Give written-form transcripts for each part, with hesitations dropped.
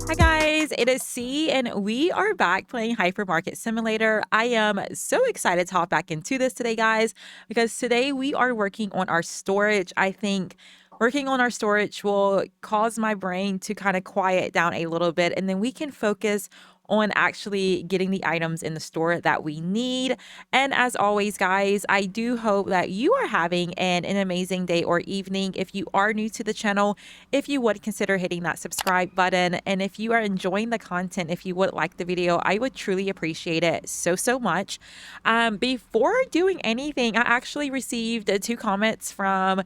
Hi guys, it is C and we are back playing Hypermarket Simulator. I am so excited to hop back into this today, guys, because today we are working on our storage. I think working on our storage will cause my brain to kind of quiet down a little bit, and then we can focus on actually getting the items in the store that we need. And as always, guys, I do hope that you are having an amazing day or evening. If you are new to the channel, if you would consider hitting that subscribe button, and if you are enjoying the content, if you would like the video, I would truly appreciate it so much. Before doing anything, I actually received two comments from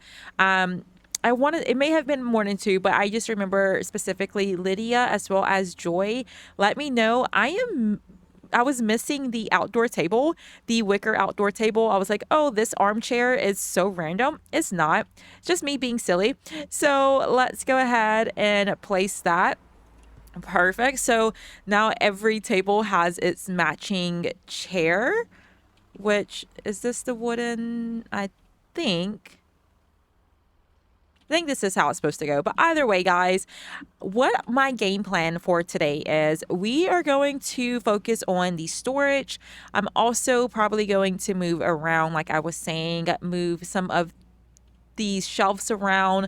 I wanted, it may have been more than two, but I just remember specifically Lydia as well as Joy. Let me know. I was missing the outdoor table, the wicker outdoor table. I was like, oh, this armchair is so random. It's not. It's just me being silly. So let's go ahead and place that. Perfect. So now every table has its matching chair, which is this the wooden? Think. I think this is how it's supposed to go. But either way, guys, what my game plan for today is we are going to focus on the storage. I'm also probably going to move around, like I was saying, move some of these shelves around.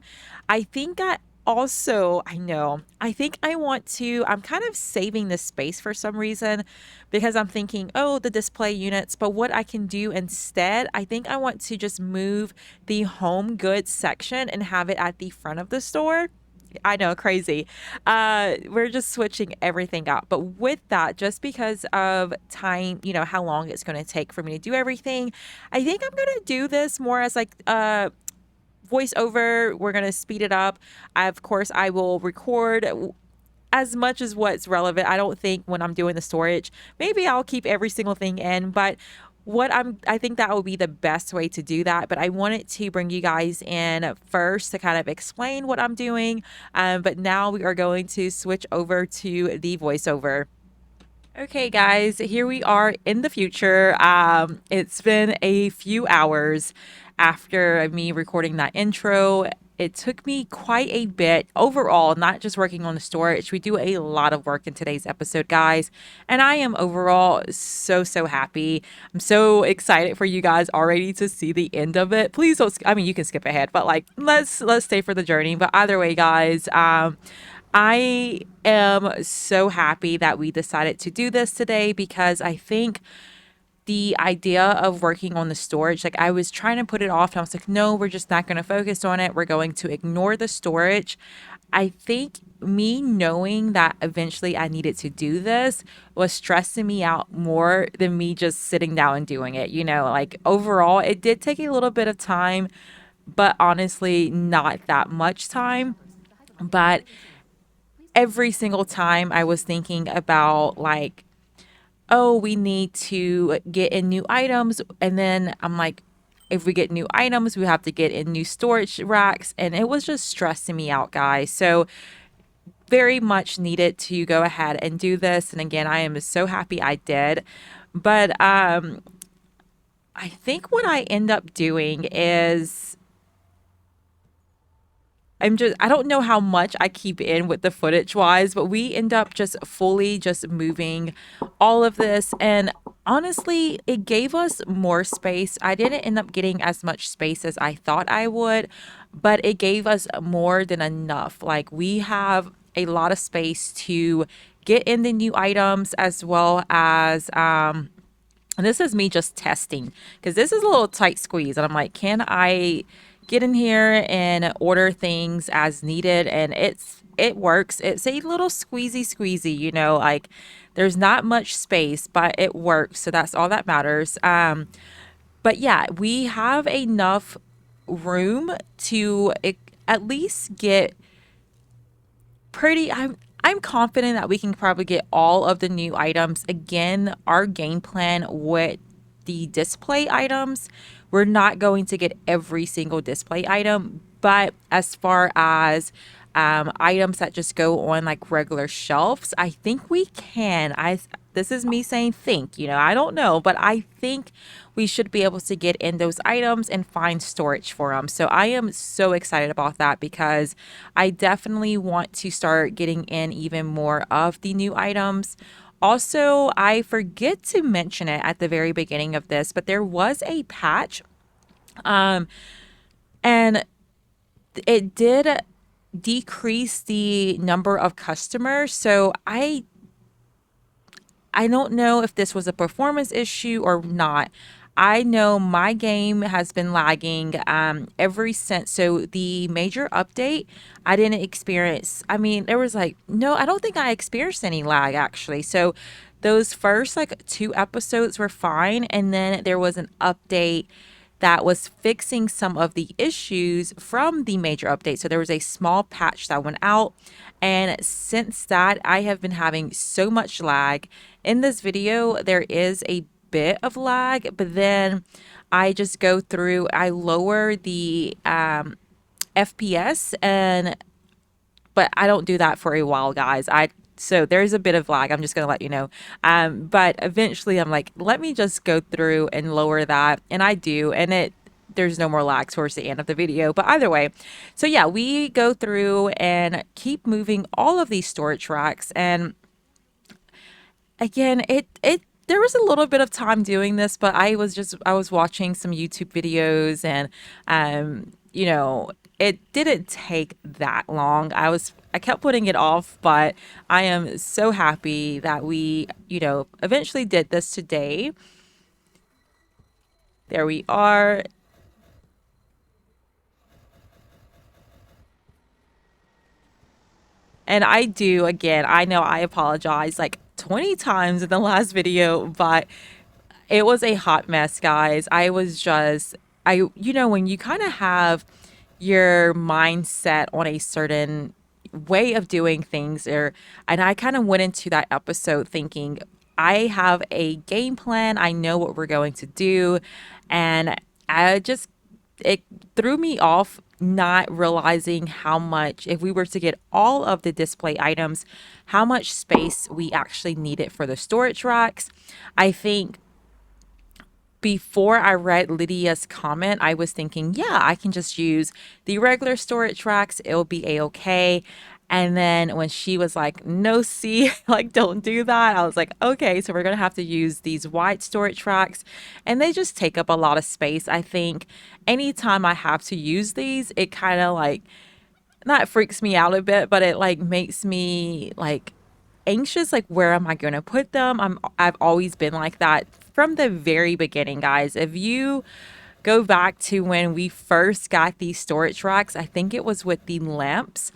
I think I think I want to, I'm kind of saving this space for some reason because I'm thinking, oh, the display units, but what I can do instead, I think I want to just move the home goods section and have it at the front of the store. I know, crazy. We're just switching everything out. But with that, just because of time, how long it's going to take for me to do everything, I think I'm going to do this more as like voiceover. We're going to speed it up. Of course, I will record as much as what's relevant. I don't think when I'm doing the storage, maybe I'll keep every single thing in, but I think that will be the best way to do that. But I wanted to bring you guys in first to kind of explain what I'm doing. But now we are going to switch over to the voiceover. Okay, guys, here we are in the future. It's been a few hours after me recording that intro. It took me quite a bit overall, not just working on the storage. We do a lot of work in today's episode, guys, and I am overall so happy. I'm so excited for you guys already to see the end of it. Please don't. I mean, you can skip ahead, but like, let's stay for the journey. But either way, guys, I am so happy that we decided to do this today because I think the idea of working on the storage, like I was trying to put it off and I was like, no, we're just not going to focus on it. We're going to ignore the storage. I think me knowing that eventually I needed to do this was stressing me out more than me just sitting down and doing it. Like overall, it did take a little bit of time, but honestly, not that much time. But every single time I was thinking about like, oh, we need to get in new items. And then I'm like, if we get new items, we have to get in new storage racks. And it was just stressing me out, guys. So very much needed to go ahead and do this. And again, I am so happy I did. But I think what I end up doing is I don't know how much I keep in with the footage wise, but we end up just fully just moving all of this. And honestly, it gave us more space. I didn't end up getting as much space as I thought I would, but it gave us more than enough. Like we have a lot of space to get in the new items as well as, and this is me just testing because this is a little tight squeeze. And I'm like, can I get in here and order things as needed? And it works. It's a little squeezy, like there's not much space, but it works. So that's all that matters. But yeah, we have enough room to at least get pretty. I'm confident that we can probably get all of the new items. Again, our game plan with the display items, we're not going to get every single display item, but as far as items that just go on like regular shelves, I think we can. this is me saying think, I don't know, but I think we should be able to get in those items and find storage for them. So I am so excited about that because I definitely want to start getting in even more of the new items. Also, I forget to mention it at the very beginning of this, but there was a patch, and it did decrease the number of customers. So I don't know if this was a performance issue or not. I know my game has been lagging ever since. So the major update, I didn't experience. I mean, there was like, no, I don't think I experienced any lag actually. So those first like 2 episodes were fine. And then there was an update that was fixing some of the issues from the major update. So there was a small patch that went out. And since that, I have been having so much lag. In this video, there is a bit of lag, but then I just go through, I lower the FPS, but I don't do that for a while, guys. So there's a bit of lag. I'm just going to let you know. But eventually I'm like, let me just go through and lower that. And I do. And there's no more lag towards the end of the video. But either way, so yeah, we go through and keep moving all of these storage racks. And again, there was a little bit of time doing this, but I was watching some YouTube videos and it didn't take that long. I kept putting it off, but I am so happy that we, eventually did this today. There we are. And again, I know I apologize like 20 times in the last video, but it was a hot mess, guys. When you kind of have your mindset on a certain way of doing things, and I kind of went into that episode thinking, I have a game plan, I know what we're going to do, and it threw me off not realizing how much, if we were to get all of the display items, how much space we actually needed for the storage racks. I think before I read Lydia's comment, I was thinking, yeah, I can just use the regular storage racks. It'll be a-okay. And then when she was like, no, see, like, don't do that, I was like, okay, so we're going to have to use these wide storage racks. And they just take up a lot of space. I think anytime I have to use these, it kind of like, not freaks me out a bit, but it like makes me like anxious, like where am I going to put them? I've always been like that from the very beginning, guys. If you go back to when we first got these storage racks, I think it was with the lamps.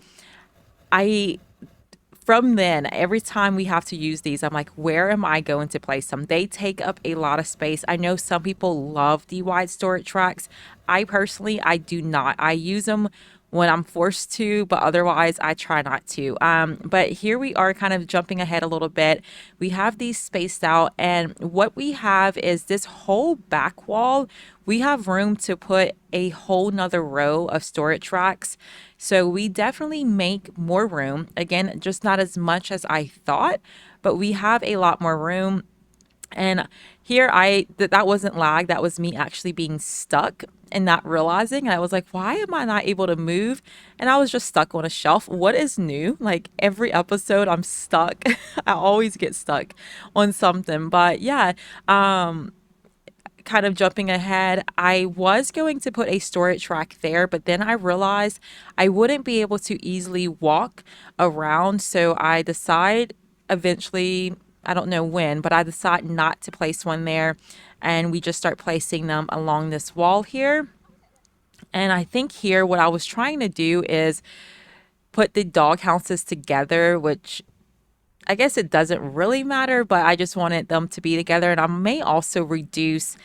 From then, every time we have to use these, I'm like, where am I going to place them? They take up a lot of space. I know some people love the wide storage racks. I personally, I do not. I use them when I'm forced to, but otherwise I try not to. But here we are kind of jumping ahead a little bit. We have these spaced out, and what we have is this whole back wall. We have room to put a whole nother row of storage racks. So we definitely make more room. Again, just not as much as I thought, but we have a lot more room. And here that wasn't lag, that was me actually being stuck and not realizing. And I was like, why am I not able to move? And I was just stuck on a shelf. What is new? Like every episode I'm stuck. I always get stuck on something. But yeah, kind of jumping ahead, I was going to put a storage rack there, but then I realized I wouldn't be able to easily walk around. So I decide eventually, I don't know when, but I decide not to place one there. And we just start placing them along this wall here. And I think here what I was trying to do is put the dog houses together, which I guess it doesn't really matter, but I just wanted them to be together. And I may also reduce,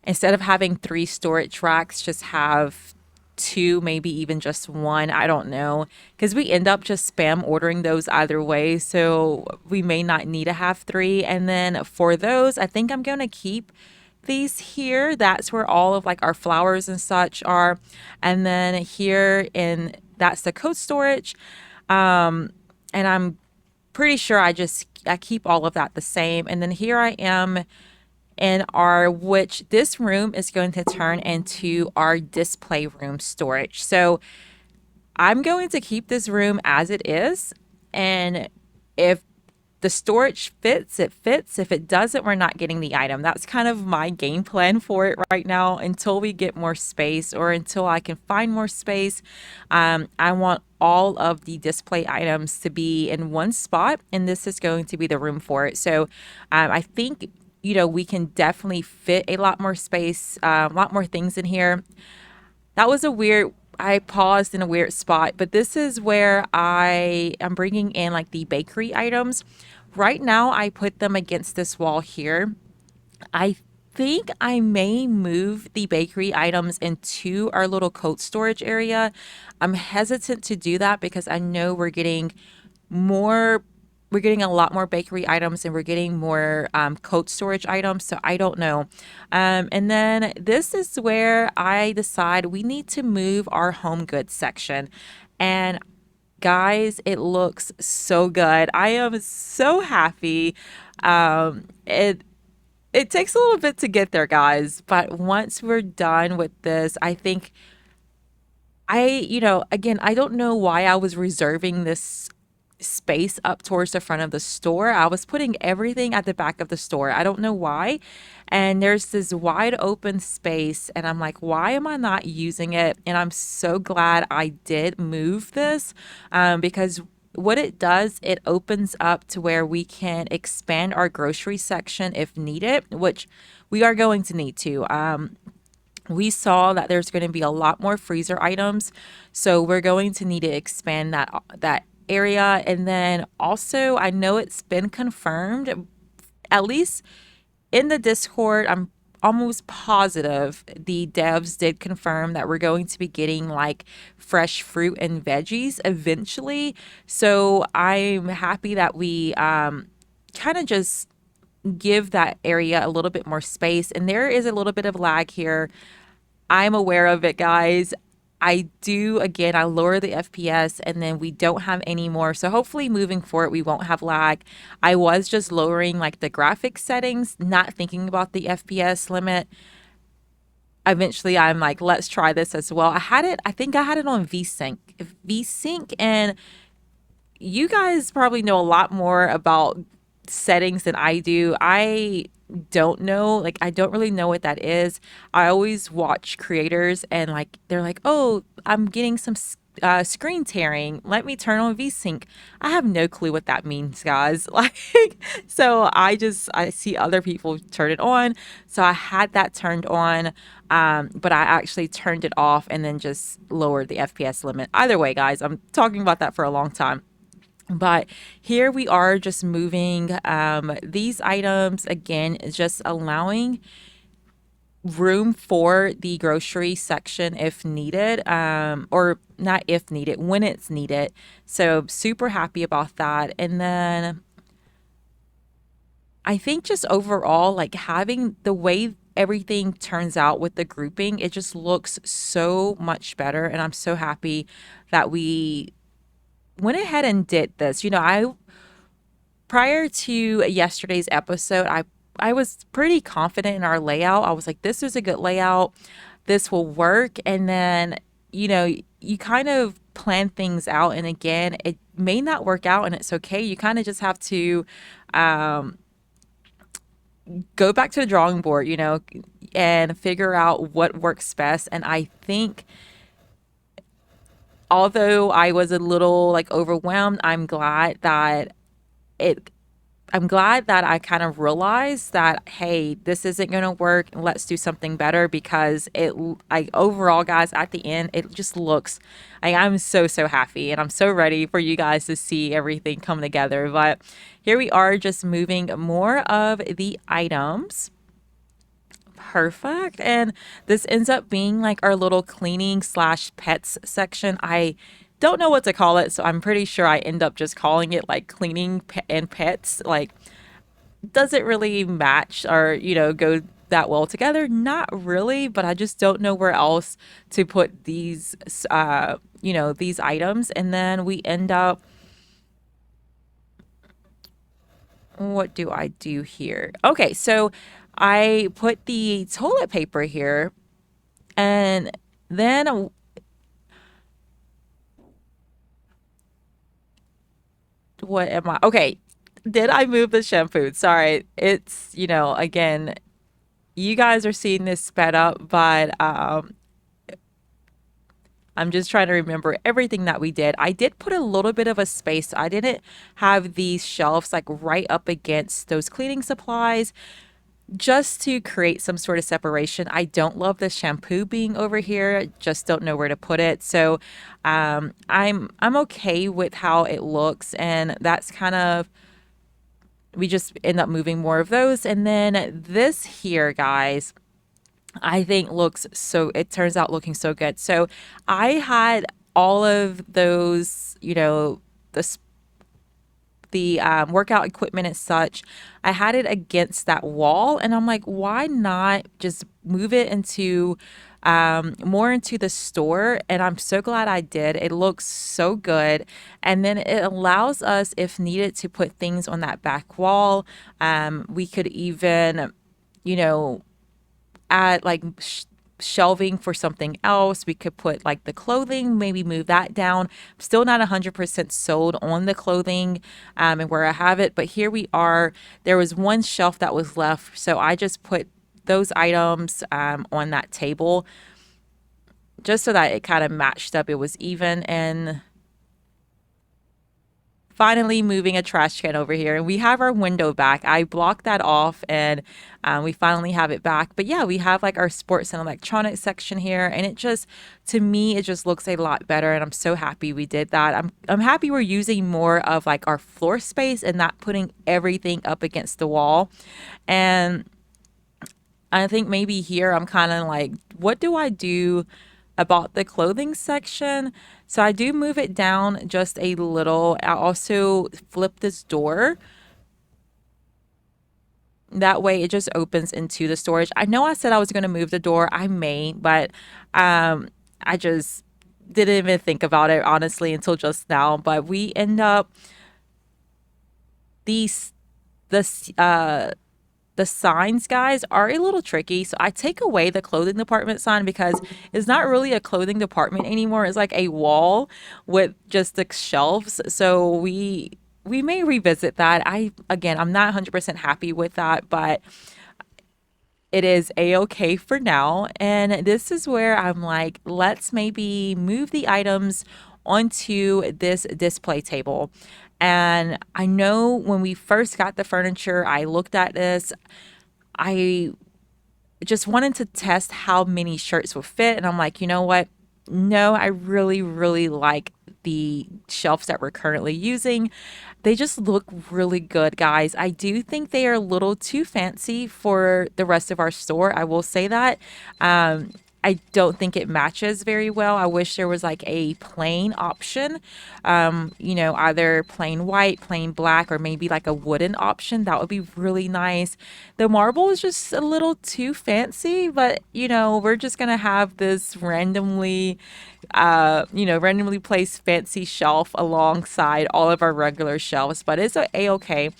instead of having 3 storage racks, just have 2, maybe even just 1. I don't know, because we end up just spam ordering those either way. So we may not need to have 3. And then for those, I think I'm going to keep these here. That's where all of like our flowers and such are. And then that's the coat storage. And I'm pretty sure I keep all of that the same. And then here I am in our, which this room is going to turn into our display room storage. So I'm going to keep this room as it is. And if the storage fits, it fits. If it doesn't, we're not getting the item. That's kind of my game plan for it right now until we get more space or until I can find more space. I want all of the display items to be in one spot, and this is going to be the room for it. So I think, we can definitely fit a lot more space, a lot more things in here. That was I paused in a weird spot, but this is where I am bringing in like the bakery items. Right now, I put them against this wall here. I think I may move the bakery items into our little coat storage area. I'm hesitant to do that because I know more we're getting a lot more bakery items and we're getting more coat storage items. So I don't know. And then this is where I decide we need to move our home goods section. And guys, it looks so good. I am so happy. It takes a little bit to get there, guys, but once we're done with this, I think again, I don't know why I was reserving this space up towards the front of the store. I was putting everything at the back of the store. I don't know why. And there's this wide open space, and I'm like, why am I not using it? And I'm so glad I did move this because what it does, it opens up to where we can expand our grocery section if needed, which we are going to need to. We saw that there's going to be a lot more freezer items, so we're going to need to expand that area. And then also, I know it's been confirmed, at least in the Discord, I'm almost positive the devs did confirm that we're going to be getting like fresh fruit and veggies eventually. So I'm happy that we kind of just give that area a little bit more space. And there is a little bit of lag here. I'm aware of it, guys. I lower the FPS and then we don't have any more. So hopefully moving forward, we won't have lag. I was just lowering like the graphics settings, not thinking about the FPS limit. Eventually I'm like, let's try this as well. I think I had it on VSync, and you guys probably know a lot more about settings than I do. I don't know, like I don't really know what that is. I always watch creators and like they're like, "Oh, I'm getting some screen tearing. Let me turn on VSync." I have no clue what that means, guys. Like, so I see other people turn it on, so I had that turned on, but I actually turned it off and then just lowered the FPS limit. Either way, guys, I'm talking about that for a long time. But here we are just moving these items again, is just allowing room for the grocery section if needed, or not if needed, when it's needed. So super happy about that. And then I think just overall, like having the way everything turns out with the grouping, it just looks so much better. And I'm so happy that we went ahead and did this. I prior to yesterday's episode, I was pretty confident in our layout. I was like, this is a good layout. This will work. And then, you kind of plan things out, and again, it may not work out and it's okay. You kind of just have to go back to the drawing board, and figure out what works best. And I think although I was a little like overwhelmed, it I'm glad that I kind of realized that, hey, this isn't going to work. Let's do something better, because overall, guys, at the end, it just looks like I'm so, so happy, and I'm so ready for you guys to see everything come together. But here we are just moving more of the items. Perfect. And this ends up being like our little cleaning slash pets section. I don't know what to call it, so I'm pretty sure I end up just calling it like cleaning and pets. Like, does it really match or, go that well together? Not really, but I just don't know where else to put these items. And then we end up what do I do here? Okay, so I put the toilet paper here, and then what am I? Okay, did I move the shampoo? Sorry, it's, again, you guys are seeing this sped up, but I'm just trying to remember everything that we did. I did put a little bit of a space. I didn't have these shelves like right up against those cleaning supplies just to create some sort of separation. I don't love the shampoo being over here. I just don't know where to put it. So I'm okay with how it looks, and that's kind of, we just end up moving more of those. And then this here, guys, I think looks so, it turns out looking so good. So I had all of those, the workout equipment and such. I had it against that wall, and I'm like, why not just move it into more into the store? And I'm so glad I did. It looks so good. And then it allows us, if needed, to put things on that back wall. We could even, you know, add like shelving for something else. We could put like the clothing, maybe move that down. I'm still not 100% sold on the clothing and where I have it, but here we are. There was one shelf that was left, so I just put those items on that table just so that it kind of matched up. It was even. And finally moving a trash can over here, and we have our window back. I blocked that off, and we finally have it back. But yeah, we have like our sports and electronics section here, and it just, to me, it just looks a lot better, and I'm so happy we did that. I'm happy we're using more of like our floor space and not putting everything up against the wall. And I think maybe here I'm kind of like, what do I do about the clothing section? So I do move it down just a little. I also flip this door. That way it just opens into the storage. I know I said I was going to move the door. I may, but I just didn't even think about it honestly until just now. But we end up, these this the signs, guys, are a little tricky. So I take away the clothing department sign because it's not really a clothing department anymore. It's like a wall with just the shelves. So we may revisit that. I'm not 100% happy with that, but it is a-okay for now. And this is where I'm like, let's maybe move the items onto this display table. And I know when we first got the furniture, I looked at this. I just wanted to test how many shirts would fit. And I'm like, you know what? No, I really, really like the shelves that we're currently using. They just look really good, guys. I do think they are a little too fancy for the rest of our store. I will say that. I don't think it matches very well. I wish there was like a plain option, either plain white, plain black, or maybe like a wooden option. That would be really nice. The marble is just a little too fancy, but we're just gonna have this randomly placed fancy shelf alongside all of our regular shelves, but it's a-okay.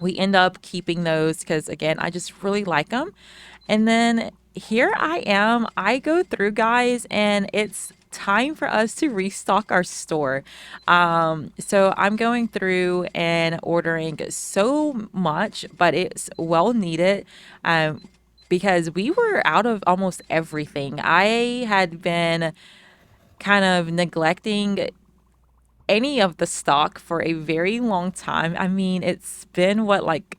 We end up keeping those because, again, I just really like them. And then here I am. I go through, guys, and it's time for us to restock our store. So I'm going through and ordering so much, but it's well needed. Because we were out of almost everything. I had been kind of neglecting any of the stock for a very long time. I mean, it's been what, like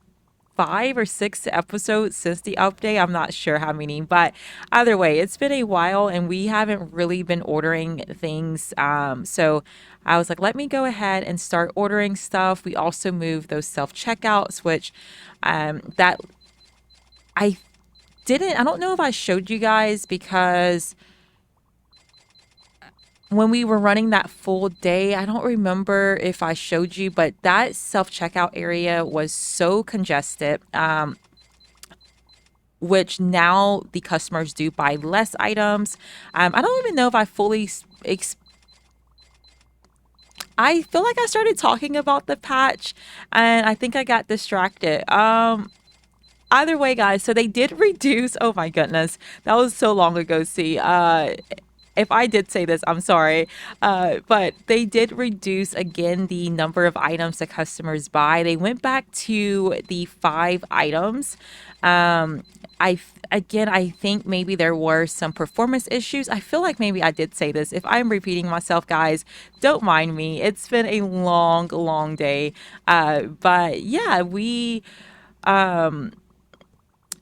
5 or 6 episodes since the update. I'm not sure how many, but either way, it's been a while and we haven't really been ordering things. So I was like, let me go ahead and start ordering stuff. We also moved those self checkouts, which that I I don't know if I showed you guys because when we were running that full day, I don't remember if I showed you, but that self checkout area was so congested, which now the customers do buy less items. I don't even know if I fully I feel like I started talking about the patch and I think I got distracted. Either way, guys, so they did reduce. Oh my goodness, that was so long ago. See, if I did say this, I'm sorry. But they did reduce again the number of items that customers buy. They went back to the 5 items. Um, again, I think maybe there were some performance issues. I feel like maybe I did say this. If I'm repeating myself, guys, don't mind me. It's been a long, long day. But yeah, we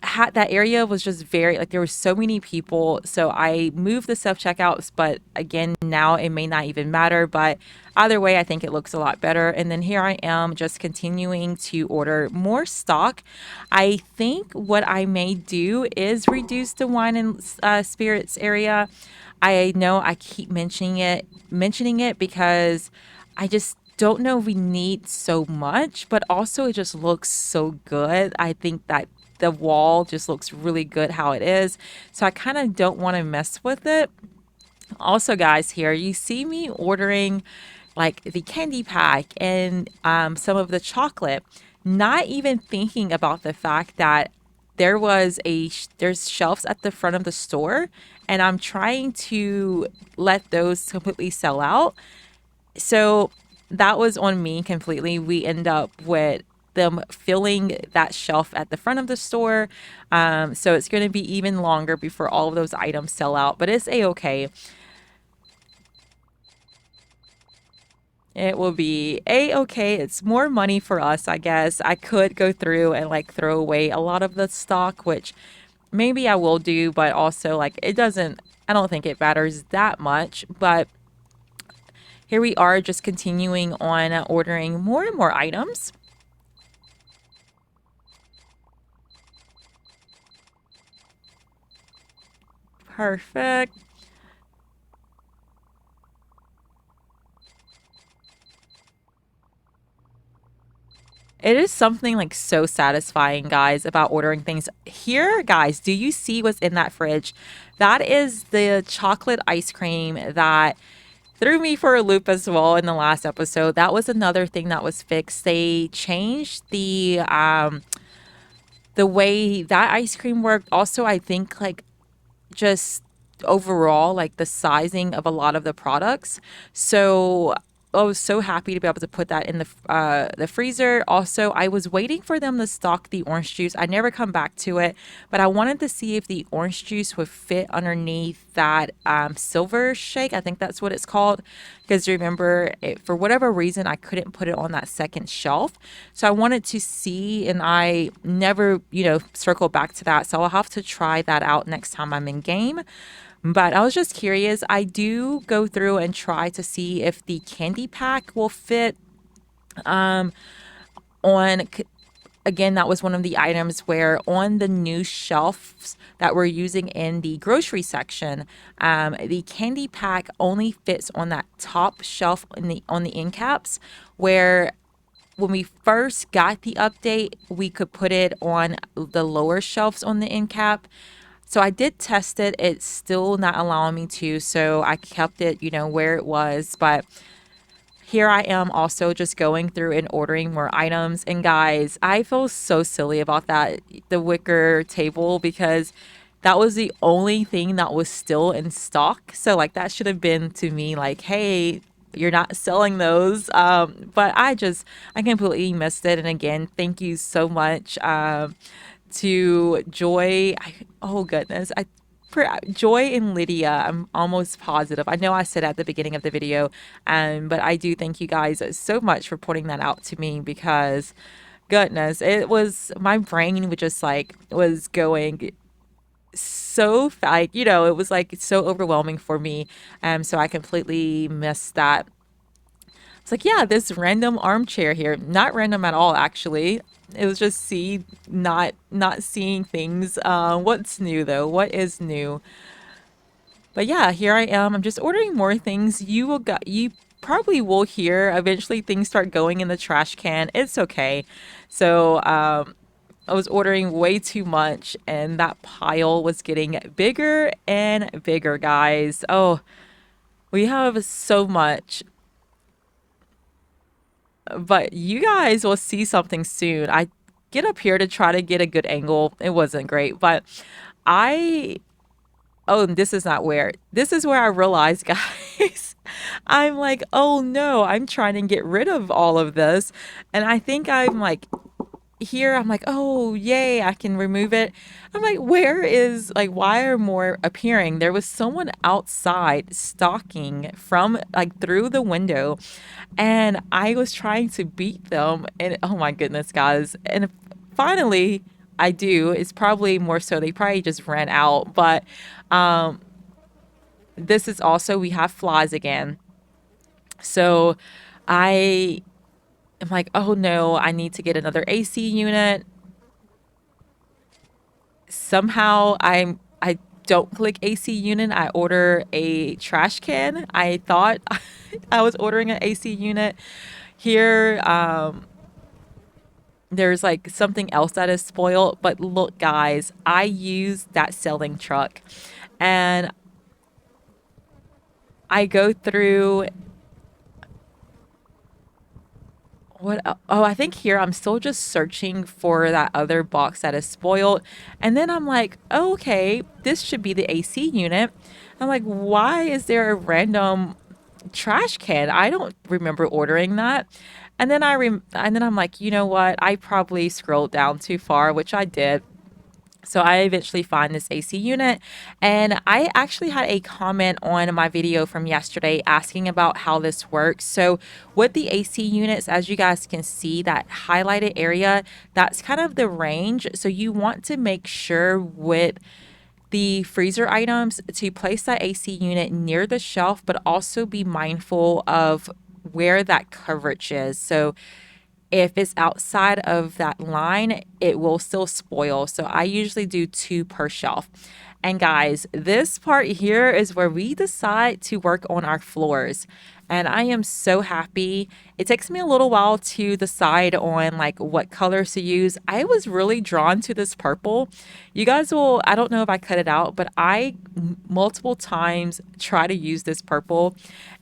had that area was just very like there were so many people, so I moved the self checkouts, but again now it may not even matter, but either way I think it looks a lot better. And then here I am just continuing to order more stock. I think what I may do is reduce the wine and spirits area. I know I keep mentioning it because I just don't know if we need so much, but also it just looks so good. I think that the wall just looks really good how it is. So I kind of don't want to mess with it. Also, guys, here you see me ordering like the candy pack and some of the chocolate, not even thinking about the fact that there's shelves at the front of the store, and I'm trying to let those completely sell out. So that was on me completely. We end up with them filling that shelf at the front of the store. So it's going to be even longer before all of those items sell out, but it's a-okay. It will be a-okay. It's more money for us, I guess. I could go through and like throw away a lot of the stock, which maybe I will do, but also like I don't think it matters that much. But here we are just continuing on ordering more and more items. Perfect. It is something like so satisfying, guys, about ordering things. Here, guys, do you see what's in that fridge? That is the chocolate ice cream that threw me for a loop as well in the last episode. That was another thing that was fixed. They changed the way that ice cream worked. Also, I think like just overall like the sizing of a lot of the products. So I was so happy to be able to put that in the freezer. Also, I was waiting for them to stock the orange juice. I never come back to it, but I wanted to see if the orange juice would fit underneath that silver shake. I think that's what it's called. Because remember, for whatever reason, I couldn't put it on that second shelf. So I wanted to see, and I never, circled back to that. So I'll have to try that out next time I'm in game. But I was just curious. I do go through and try to see if the candy pack will fit on. Again, that was one of the items where on the new shelves that we're using in the grocery section, the candy pack only fits on that top shelf on the end caps, where when we first got the update, we could put it on the lower shelves on the end cap. So I did test it. It's still not allowing me to. So I kept it, where it was. But here I am also just going through and ordering more items. And guys, I feel so silly about that, the wicker table, because that was the only thing that was still in stock. So like that should have been to me like, hey, you're not selling those. But I completely missed it. And again, thank you so much. To Joy. Oh goodness, Joy and Lydia. I'm almost positive. I know I said at the beginning of the video, but I do thank you guys so much for pointing that out to me because, goodness, it was my brain was just like was going so like it was like so overwhelming for me. So I completely missed that. It's like, yeah, this random armchair here. Not random at all, actually. It was just not seeing things. What's new though? What is new? But yeah, here I am. I'm just ordering more things. You probably will hear eventually things start going in the trash can. It's okay. So I was ordering way too much, and that pile was getting bigger and bigger, guys. Oh, we have so much. But you guys will see something soon. I get up here to try to get a good angle. It wasn't great, but I oh, and this is not where. This is where I realized, guys. I'm like, oh no, I'm trying to get rid of all of this. And I think I'm like, here, I'm like, oh, yay, I can remove it. I'm like, where is, like, why are more appearing? There was someone outside stalking from, like, through the window. And I was trying to beat them. And oh my goodness, guys. And finally, I do. It's probably more so they probably just ran out. But um, this is also, we have flies again. So I am like, oh no, I need to get another AC unit. Somehow I don't click AC unit. I order a trash can. I thought I was ordering an AC unit. Here, there's like something else that is spoiled. But look, guys, I use that selling truck and I go through I think here I'm still just searching for that other box that is spoiled. And then I'm like, oh, okay, this should be the AC unit. I'm like, why is there a random trash can? I don't remember ordering that. And then I'm like, you know what? I probably scrolled down too far, which I did. So I eventually find this AC unit, and I actually had a comment on my video from yesterday asking about how this works. So with the AC units, as you guys can see, that highlighted area, that's kind of the range. So you want to make sure with the freezer items to place that AC unit near the shelf, but also be mindful of where that coverage is. So if it's outside of that line, it will still spoil. So I usually do two per shelf. And guys, this part here is where we decide to work on our floors. And I am so happy. It takes me a little while to decide on like what colors to use. I was really drawn to this purple. You guys will, I don't know if I cut it out, but I multiple times try to use this purple.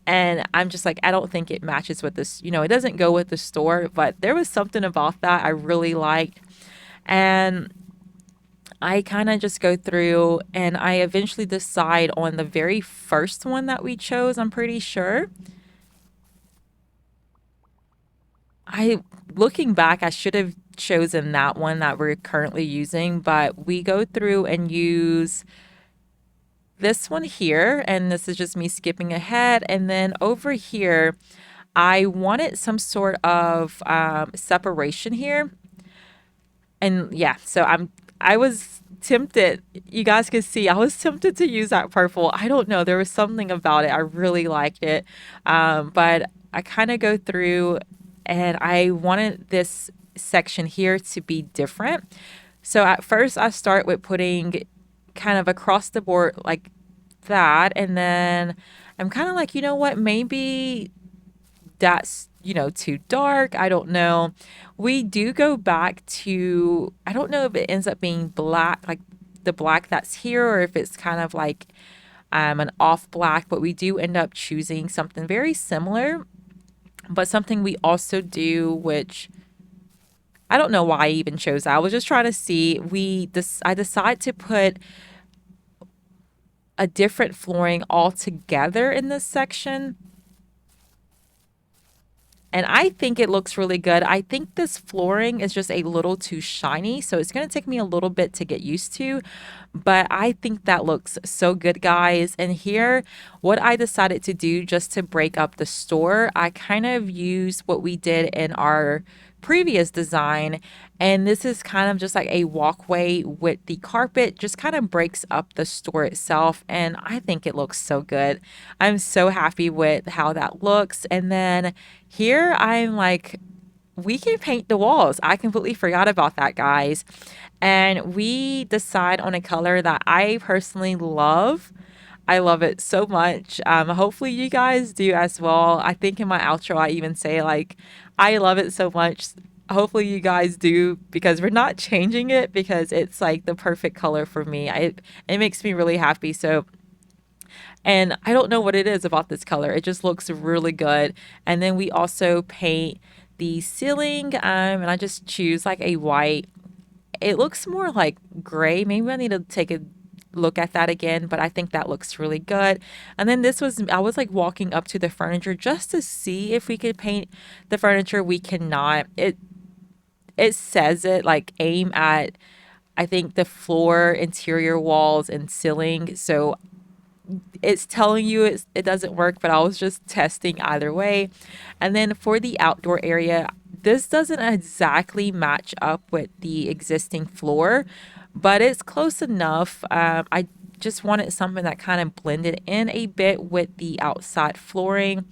And I'm just like, I don't think it matches with this. It doesn't go with the store, but there was something about that I really liked. And I kind of just go through and I eventually decide on the very first one that we chose, I'm pretty sure. Looking back, I should have chosen that one that we're currently using, but we go through and use this one here, and this is just me skipping ahead. And then over here, I wanted some sort of separation here. And yeah, so I was tempted. You guys could see I was tempted to use that purple. I don't know. There was something about it. I really liked it. But I kind of go through and I wanted this section here to be different. So at first I start with putting kind of across the board like that. And then I'm kind of like, you know what? Maybe that's too dark. I don't know. We do go back to, I don't know if it ends up being black, like the black that's here, or if it's kind of like an off black, but we do end up choosing something very similar. But something we also do, which I don't know why I even chose that. I was just trying to see. I decide to put a different flooring altogether in this section. And I think it looks really good. I think this flooring is just a little too shiny, so it's going to take me a little bit to get used to. But I think that looks so good, guys. And here, what I decided to do just to break up the store, I kind of used what we did in our previous design. And this is kind of just like a walkway with the carpet, just kind of breaks up the store itself. And I think it looks so good. I'm so happy with how that looks. And then here I'm like, we can paint the walls. I completely forgot about that, guys. And we decide on a color that I personally love. I love it so much. Hopefully you guys do as well. I think in my outro I even say like I love it so much. Hopefully you guys do because we're not changing it because it's like the perfect color for me. It makes me really happy. So and I don't know what it is about this color. It just looks really good. And then we also paint the ceiling, and I just choose like a white. It looks more like gray. Maybe I need to take a look at that again, but I think that looks really good. And then I was like walking up to the furniture just to see if we could paint the furniture. We cannot. It says it like aim at, I think, the floor, interior walls, and ceiling. So it's telling you it doesn't work, but I was just testing either way. And then for the outdoor area, this doesn't exactly match up with the existing floor, but it's close enough. I just wanted something that kind of blended in a bit with the outside flooring.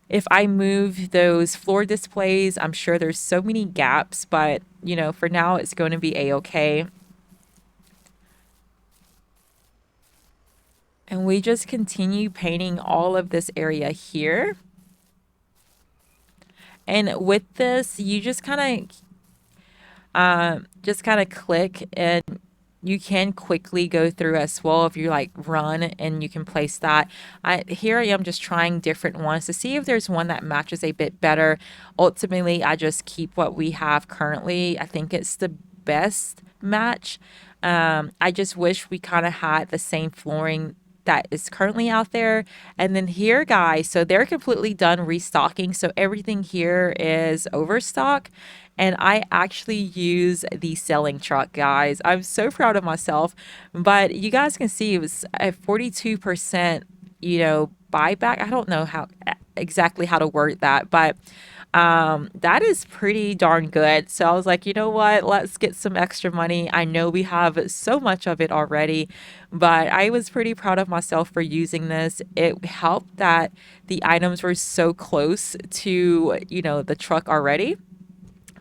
If I move those floor displays, I'm sure there's so many gaps, but for now it's going to be a-okay. And we just continue painting all of this area here. And with this, you just kind of click, and you can quickly go through as well if you like run, and you can place that. Here I am just trying different ones to see if there's one that matches a bit better. Ultimately, I just keep what we have currently. I think it's the best match. I just wish we kind of had the same flooring that is currently out there. And then here, guys, so they're completely done restocking. So everything here is overstock. And I actually use the selling truck, guys. I'm so proud of myself. But you guys can see it was a 42%, buyback. I don't know exactly how to word that, but that is pretty darn good. So I was like, you know what? Let's get some extra money. I know we have so much of it already, but I was pretty proud of myself for using this. It helped that the items were so close to, the truck already.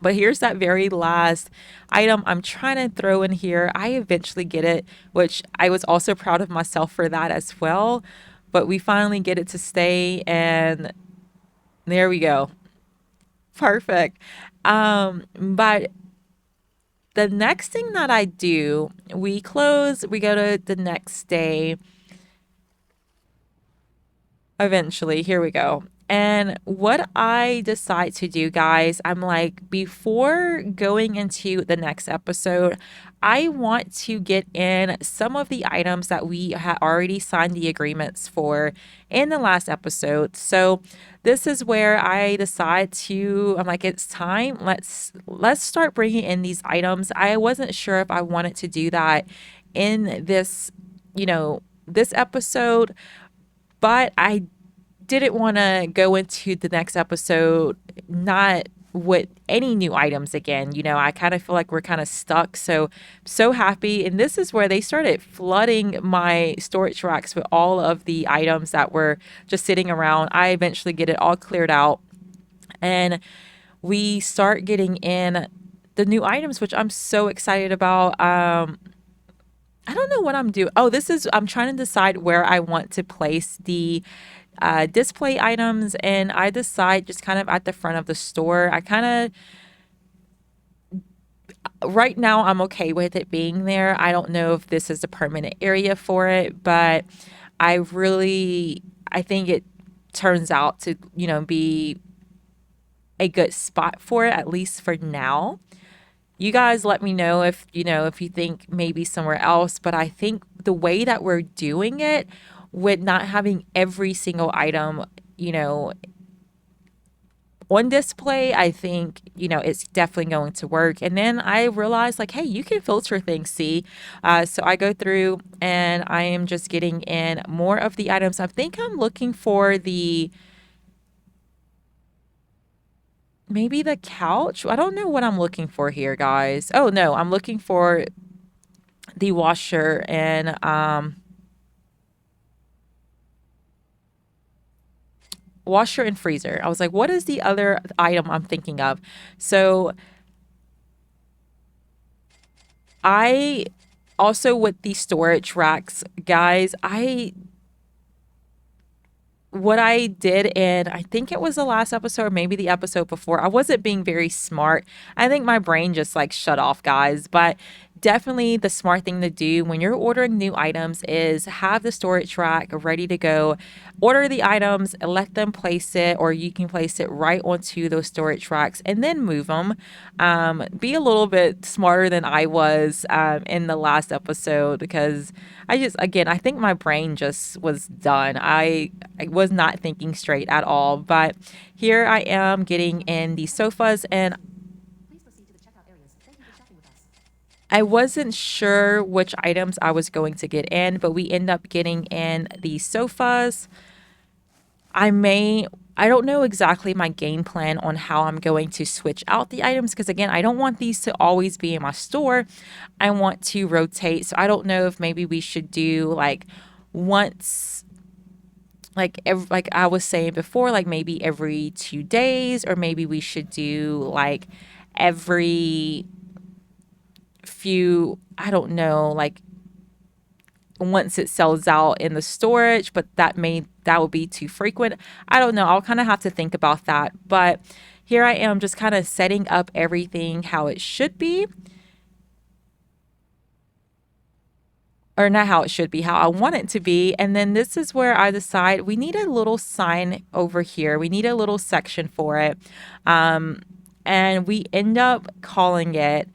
But here's that very last item I'm trying to throw in here. I eventually get it, which I was also proud of myself for that as well. But we finally get it to stay, and there we go. Perfect. But the next thing that I do, we close, we go to the next day. Eventually, here we go. And what I decide to do, guys, I'm like, before going into the next episode, I want to get in some of the items that we had already signed the agreements for in the last episode. So this is where I decide I'm like, it's time. Let's start bringing in these items. I wasn't sure if I wanted to do that in this episode, but I didn't want to go into the next episode not with any new items again. I kind of feel like we're kind of stuck. So happy. And this is where they started flooding my storage racks with all of the items that were just sitting around. I eventually get it all cleared out, and we start getting in the new items, which I'm so excited about. I don't know what I'm doing. Oh, I'm trying to decide where I want to place the display items, and I decide just kind of at the front of the store. Right now I'm okay with it being there. I don't know if this is a permanent area for it, but I think it turns out to, be a good spot for it, at least for now. You guys let me know if you think maybe somewhere else, but I think the way that we're doing it with not having every single item, on display, I think, it's definitely going to work. And then I realized, like, hey, you can filter things, see? So I go through and I am just getting in more of the items. I think I'm looking for maybe the couch. I don't know what I'm looking for here, guys. Oh, no, I'm looking for the washer and washer and freezer. I was like, what is the other item I'm thinking of? So I also, with the storage racks, guys, what I did in, I think it was the last episode, or maybe the episode before, I wasn't being very smart. I think my brain just like shut off, guys. But definitely the smart thing to do when you're ordering new items is have the storage rack ready to go. Order the items, let them place it, or you can place it right onto those storage racks and then move them. Be a little bit smarter than I was in the last episode, because again, I think my brain just was done. I was not thinking straight at all. But here I am getting in the sofas, and I wasn't sure which items I was going to get in, but we end up getting in the sofas. I may, I don't know exactly my game plan on how I'm going to switch out the items, because again, I don't want these to always be in my store. I want to rotate. So I don't know if maybe we should do like once, like I was saying before, like maybe every 2 days, or maybe we should do like every few, I don't know, like once it sells out in the storage, but that would be too frequent. I don't know. I'll kind of have to think about that. But here I am just kind of setting up everything how it should be. Or not how it should be, how I want it to be. And then this is where I decide we need a little sign over here. We need a little section for it. And we end up calling it,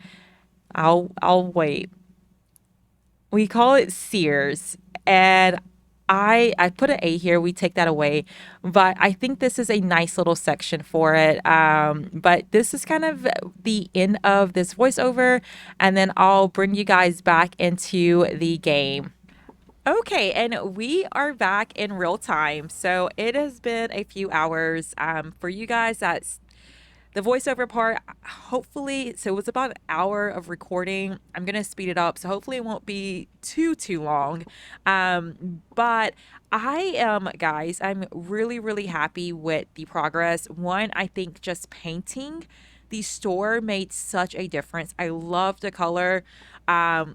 I'll wait. We call it Sears. And I put an A here. We take that away, but I think this is a nice little section for it. But this is kind of the end of this voiceover, and then I'll bring you guys back into the game. Okay, and we are back in real time. So it has been a few hours. For you guys, that's the voiceover part. Hopefully, so it was about an hour of recording. I'm gonna speed it up, so hopefully it won't be too long. But I am, guys, I'm really happy with the progress. One, I think just painting the store made such a difference. I love the color. I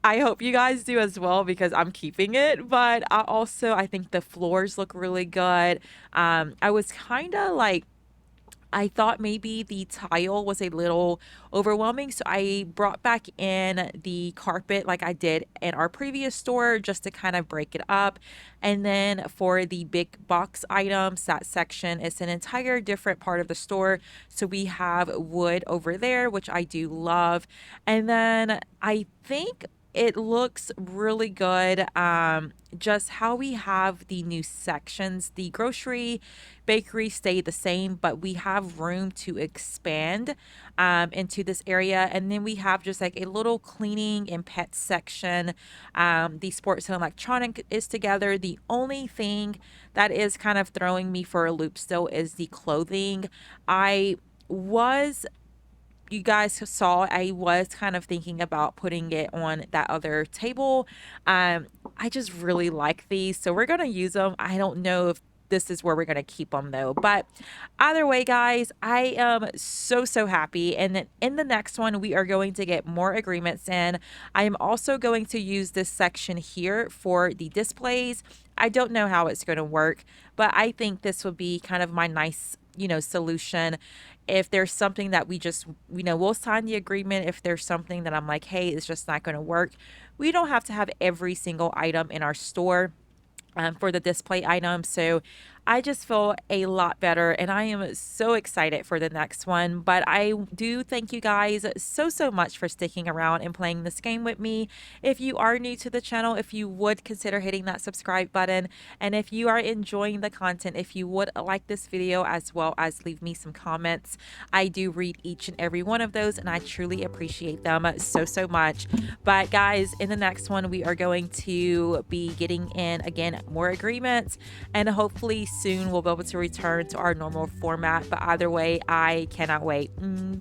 hope you guys do as well, because I'm keeping it. But I think the floors look really good. I was kind of like, I thought maybe the tile was a little overwhelming, so I brought back in the carpet like I did in our previous store, just to kind of break it up. And then for the big box items, that section is an entire different part of the store. So we have wood over there, which I do love. And then I think it looks really good. Just how we have the new sections. The grocery, bakery stay the same, but we have room to expand into this area. And then we have just like a little cleaning and pet section. The sports and electronic is together. The only thing that is kind of throwing me for a loop still is the clothing. I was You guys saw, I was kind of thinking about putting it on that other table. I just really like these, so we're gonna use them. I don't know if this is where we're gonna keep them though, but either way, guys, I am so happy. And then in the next one, we are going to get more agreements in. I am also going to use this section here for the displays. I don't know how it's going to work, but I think this would be kind of my nice, solution. If there's something that we just, we'll sign the agreement. If there's something that I'm like, hey, it's just not going to work, we don't have to have every single item in our store for the display items. So I just feel a lot better, and I am so excited for the next one. But I do thank you guys so much for sticking around and playing this game with me. If you are new to the channel, if you would consider hitting that subscribe button, and if you are enjoying the content, if you would like this video as well as leave me some comments. I do read each and every one of those, and I truly appreciate them so much. But guys, in the next one, we are going to be getting in again more agreements, and hopefully soon we'll be able to return to our normal format. But either way, I cannot wait.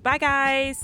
Bye guys.